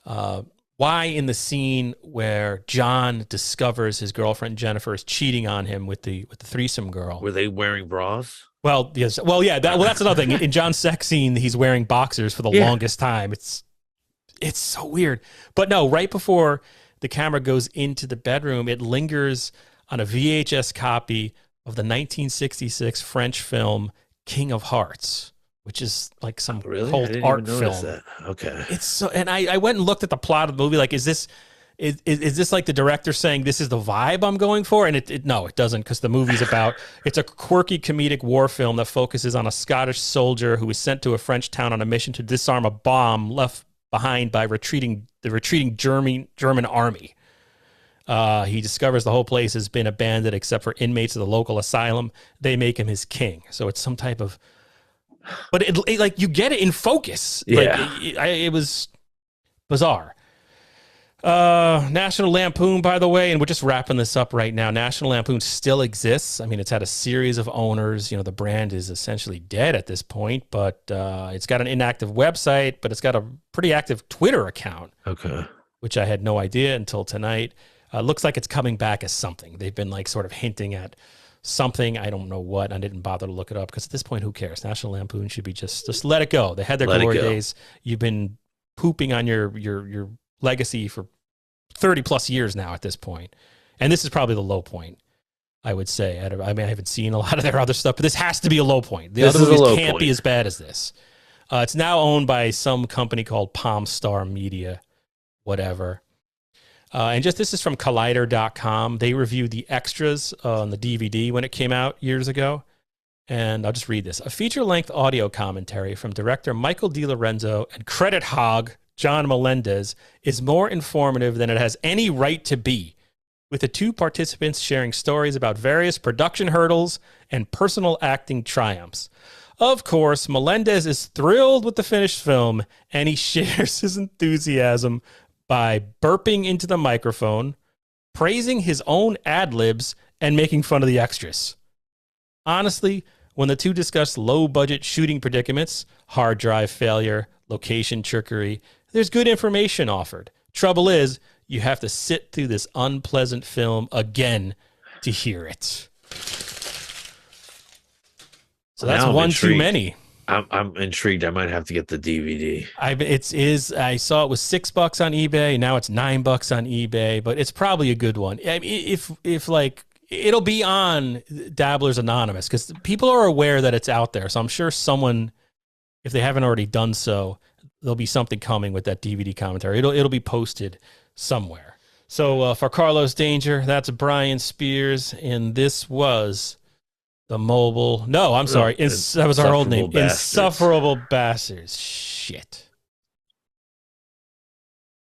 why in the scene where John discovers his girlfriend Jennifer is cheating on him with the threesome girl, were they wearing bras? Well, yes. Well, yeah. That's another thing. In John's sex scene, he's wearing boxers for the longest time. It's so weird. But no, right before the camera goes into the bedroom, it lingers on a VHS copy of the 1966 French film King of Hearts, which is like some cult art film. That. Okay. It's so, and I went and looked at the plot of the movie. Like, is this like the director saying this is the vibe I'm going for? And no, it doesn't, because the movie's it's a quirky comedic war film that focuses on a Scottish soldier who is sent to a French town on a mission to disarm a bomb left behind by the retreating German army. He discovers the whole place has been abandoned except for inmates of the local asylum. They make him his king. So it's some type of, but it like you get it in focus. Yeah. Like it was bizarre. National Lampoon, by the way, and we're just wrapping this up right now. National Lampoon still exists. I mean, it's had a series of owners. The brand is essentially dead at this point, but it's got an inactive website, but it's got a pretty active Twitter account. Okay. Which I had no idea until tonight. Looks like it's coming back as something. They've been like sort of hinting at something. I don't know what. I didn't bother to look it up because at this point, who cares? National Lampoon should be just let it go. They had their glory days. You've been pooping on your legacy for 30 plus years now at this point. And this is probably the low point, I would say. I haven't seen a lot of their other stuff, but this has to be a low point. The other movies can't be as bad as this. It's now owned by some company called Palm Star Media, whatever. And this is from Collider.com. They reviewed the extras on the DVD when it came out years ago. And I'll just read this. A feature-length audio commentary from director Michael DiLorenzo and credit hog John Melendez is more informative than it has any right to be, with the two participants sharing stories about various production hurdles and personal acting triumphs. Of course, Melendez is thrilled with the finished film, and he shares his enthusiasm by burping into the microphone, praising his own ad-libs, and making fun of the extras. Honestly, when the two discuss low-budget shooting predicaments, hard drive failure, location trickery, there's good information offered. Trouble is, you have to sit through this unpleasant film again to hear it. So that's one too many. I'm intrigued. I might have to get the DVD. I saw it was $6 on eBay. Now it's $9 on eBay, but it's probably a good one. I mean, if like it'll be on Dabblers Anonymous because people are aware that it's out there. So I'm sure someone, if they haven't already done so, there'll be something coming with that DVD commentary. It'll be posted somewhere. So for Carlos Danger, that's Brian Spears, and this was the mobile. No, I'm sorry. That was our old name. Bastards. Insufferable Bastards. Shit.